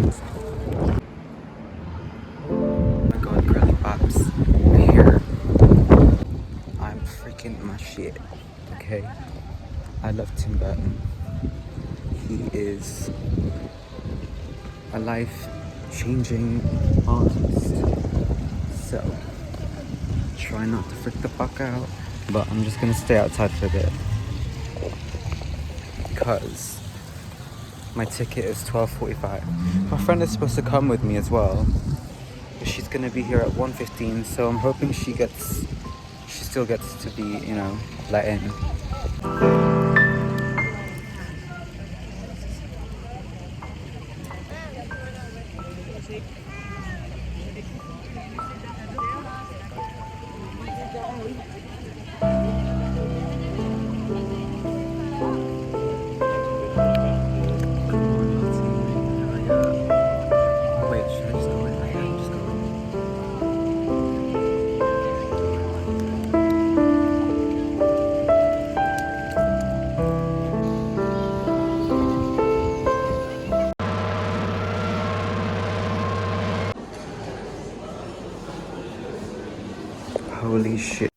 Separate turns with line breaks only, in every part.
Oh my god, girly pops. We're here. I'm freaking my shit. Okay? I love Tim Burton. He is a life-changing artist. So, try not to freak the fuck out. But I'm just gonna stay outside for a bit. Because my ticket is 12:45. My friend is supposed to come with me as well. But she's gonna be here at 1:15, so I'm hoping she still gets to be, you know, let in. Holy shit.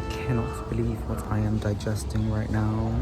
Cannot believe what I am digesting right now.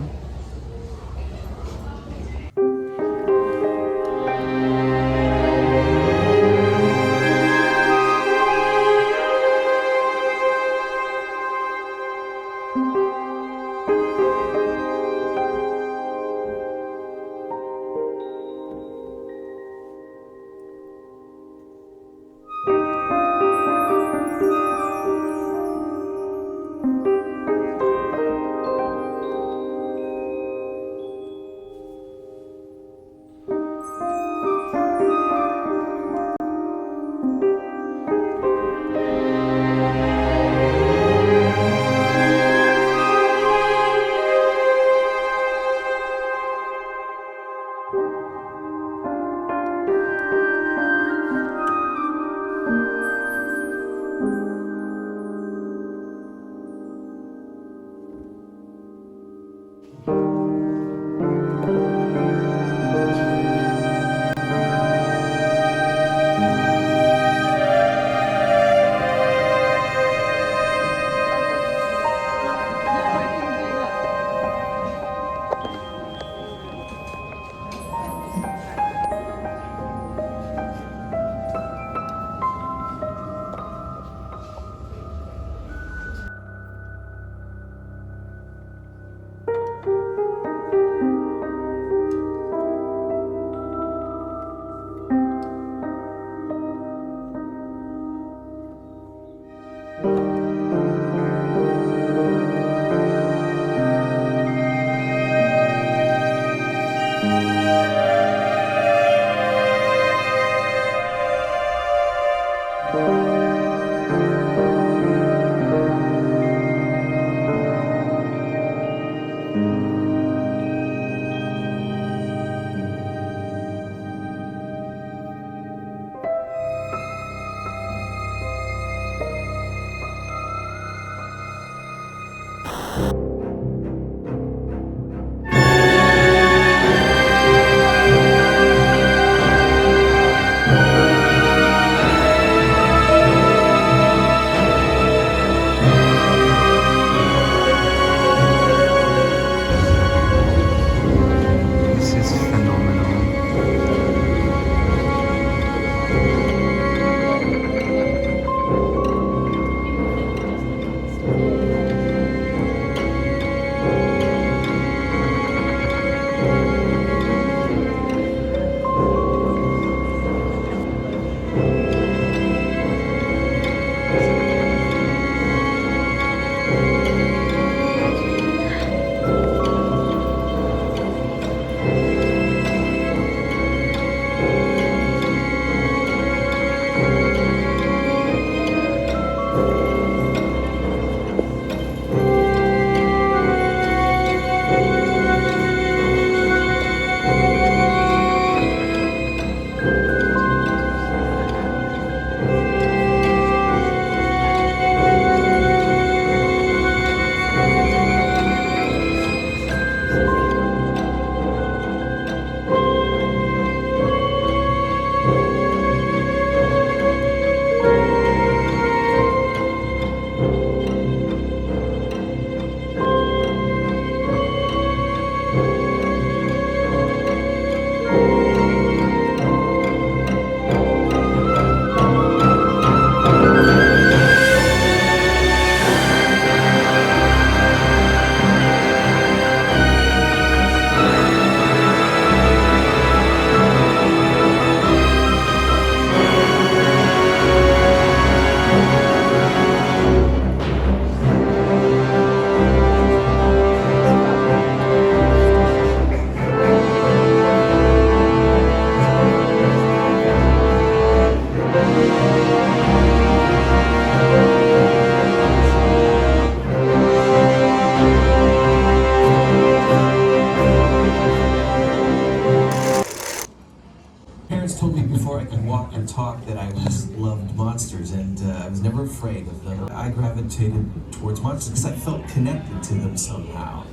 Told me before I could walk and talk that I loved monsters, and I was never afraid of them. I gravitated towards monsters because I felt connected to them somehow.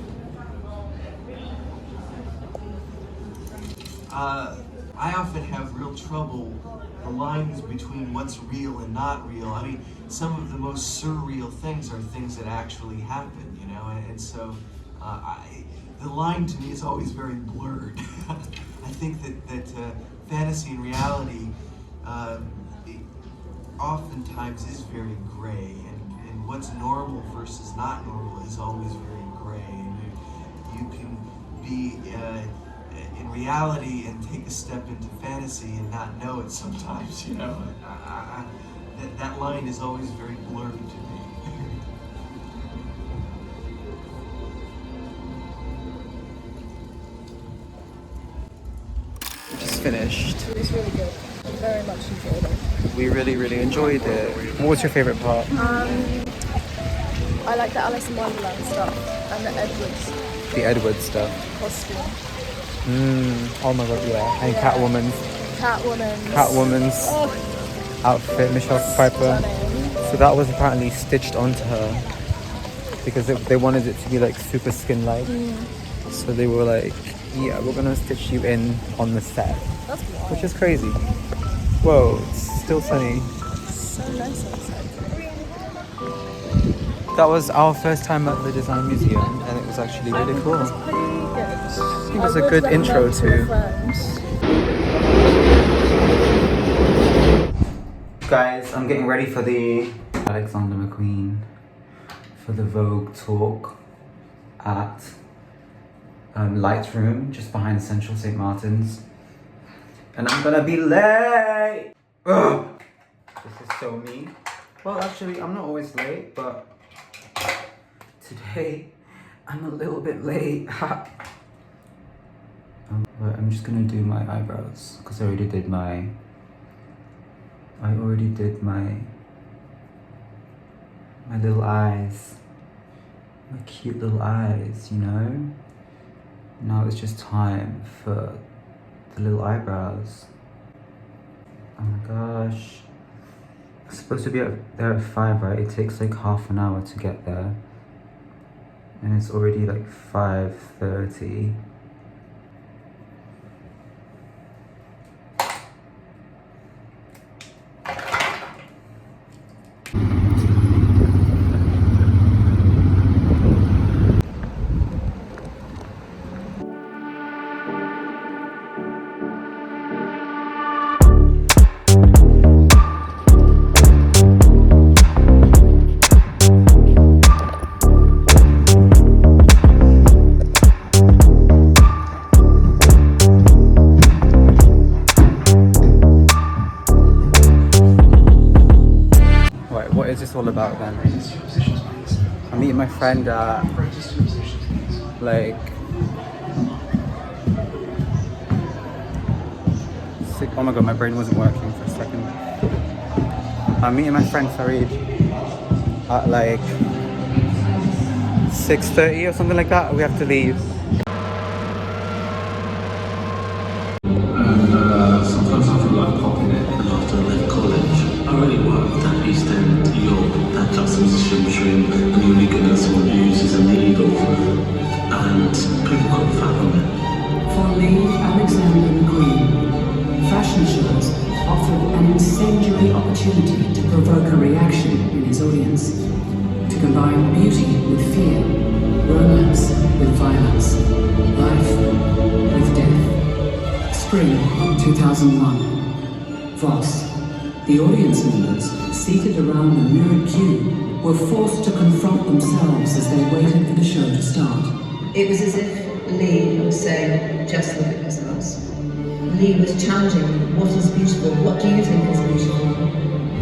I often have real trouble the lines between what's real and not real. I mean, some of the most surreal things are things that actually happen, you know, and so the line to me is always very blurred. I think that fantasy and reality oftentimes is very gray, and what's normal versus not normal is always very gray. And you can be in reality and take a step into fantasy and not know it sometimes, you know. That line is always very blurry to me.
Just finished.
It was really good. Very much enjoyed it.
We really enjoyed it. What was your favourite part?
I like the Alice in Wonderland stuff and the Edwards
The Edward stuff.
costume.
Oh my god, yeah. And
Yeah.
Catwoman's outfit, Michelle Pfeiffer.
Stunning.
So that was apparently stitched onto her because they wanted it to be like super skin-like. So they were like, yeah, we're gonna stitch you in on the set.
That's wild.
Which is crazy. Whoa, it's still sunny.
So nice outside.
That was our first time at the Design Museum, and it was actually really cool.
It was pretty good.
It was a good intro to. Guys, I'm getting ready for the Alexander McQueen for the Vogue talk at Lightroom, just behind Central St. Martin's. And I'm gonna be late! Ugh. This is so me. Well, actually, I'm not always late, but today I'm a little bit late. But I'm just gonna do my eyebrows because I already did my little eyes, my cute little eyes, you know. Now it's just time for the little eyebrows. Oh my gosh. It's supposed to be there at 5, right? It takes like half an hour to get there. And it's already like 5:30. What is this all about then? I'm meeting my friend at like 6. Oh my god, my brain wasn't working for a second. I'm meeting my friend Farid at like 6:30 or something like that. We have to leave.
Sometimes I feel like popping it, and after I left college, I really worked at East End, York, that juxtaposition between the uniqueness of users and the ego, and people couldn't fathom it.
For Lee Alexander McQueen, fashion shows offered an incendiary opportunity to provoke a reaction in his audience, to combine beauty with fear, romance with violence, life with death. Spring 2001. Voss. The audience members, seated around a mirrored cube, were forced to confront themselves as they waited for the show to start.
It was as if Lee was saying, just look at yourselves. Lee was challenging, what is beautiful? What do you think is beautiful?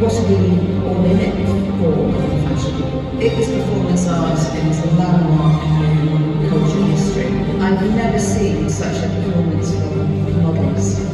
What are we all in it for in fashion? It was performance art, it was a landmark in cultural history. I've never seen such a performance from models.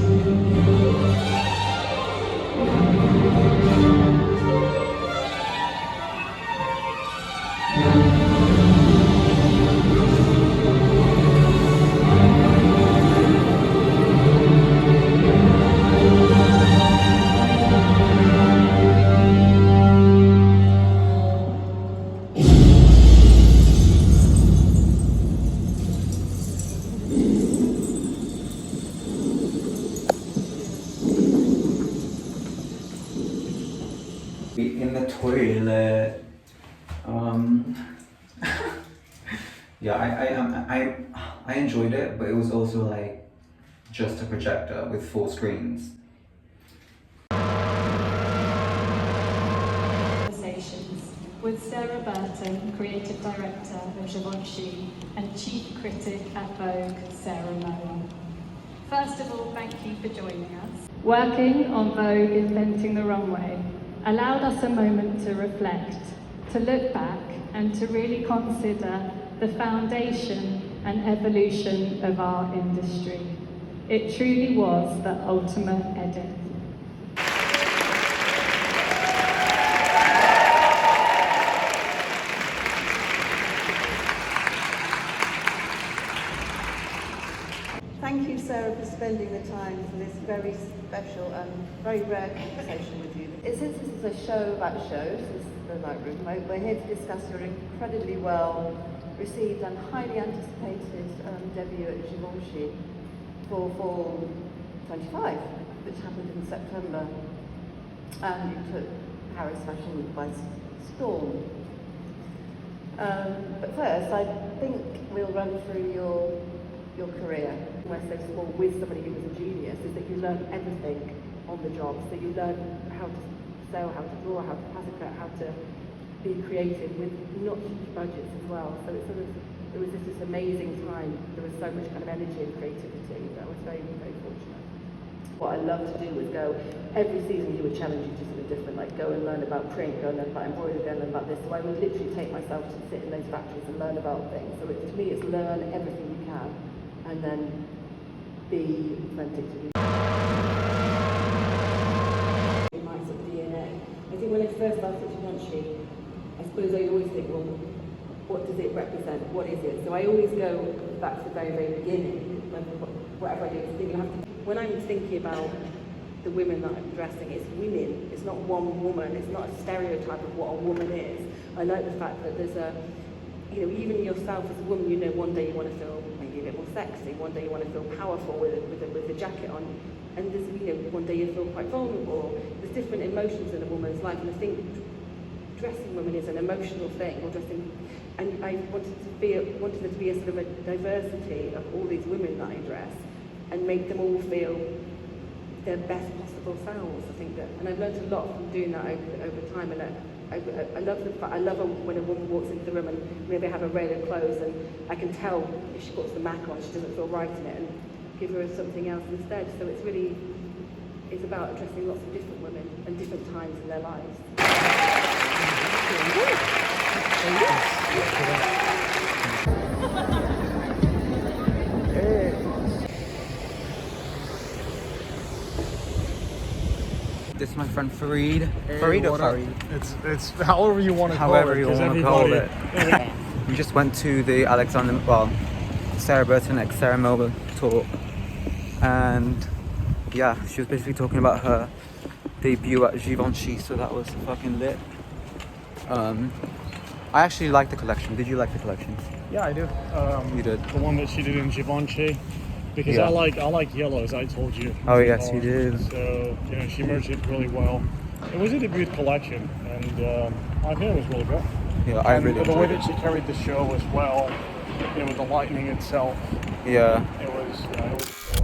In the toilet. Yeah, I enjoyed it, but it was also like just a projector with 4 screens.
Conversations with Sarah Burton, creative director of Givenchy and chief critic at Vogue, Sarah Burton. First of all, thank you for joining us. Working on Vogue Inventing the Runway allowed us a moment to reflect, to look back and to really consider the foundation and evolution of our industry. It truly was the ultimate edit.
Thank you, Sarah, for spending the time for this very special and very rare conversation with you. Since this is a show about shows, this is the Lightroom, we're here to discuss your incredibly well received and highly anticipated debut at Givenchy for Fall 25, which happened in September. And you took Paris Fashion Week by storm. But first, I think we'll run through your career. When I say small with somebody who was a genius, is that you learn everything on the job. So you learn how to sew, how to draw, how to passicate, how to be creative with not huge budgets as well. So it was just this amazing time. There was so much kind of energy and creativity. That was very, very fortunate. What I love to do was go, every season you would challenge you to something different, like go and learn about print, go and learn about embroidery, go and learn about this. So I would literally take myself to sit in those factories and learn about things. So to me it's learn everything you can and then be authentic to you. My sort of DNA. I think when I first started Givenchy, I suppose I always think, well, what does it represent? What is it? So I always go back to the very, very beginning. Whatever I do, when I'm thinking about the women that I'm dressing, it's women. It's not one woman. It's not a stereotype of what a woman is. I like the fact that there's a, even yourself as a woman, one day you want to feel maybe a bit more sexy. One day you want to feel powerful with a jacket on, and there's, one day you feel quite vulnerable. There's different emotions in a woman's life, and I think dressing women is an emotional thing, or dressing. And I wanted there to be a sort of a diversity of all these women that I dress, and make them all feel their best possible selves. I think that, and I've learned a lot from doing that over time. And I love the fact, I love when a woman walks into the room and maybe I have a range of clothes, and I can tell if she puts the MAC on, she doesn't feel right in it, and give her something else instead. So it's about addressing lots of different women and different times in their lives.
This is my friend Fareed.
Hey,
Fareed or
what up?
Fareed?
It's however you want to call it.
However you want to call it. We just went to the Sarah Burton x Sarah Melba talk, and yeah, she was basically talking about her debut at Givenchy, so that was fucking lit. I actually like the collection. Did you like the collection?
Yeah, I do.
You did.
The one that she did in Givenchy, because
Yeah.
I like yellow, as I told you.
Oh yes, you did.
So she merged it really well. It was a debut collection, and I think it was really good.
Yeah, I
And
really
the way
enjoyed
that she carried the show as well, with the lightning itself.
Yeah.
It was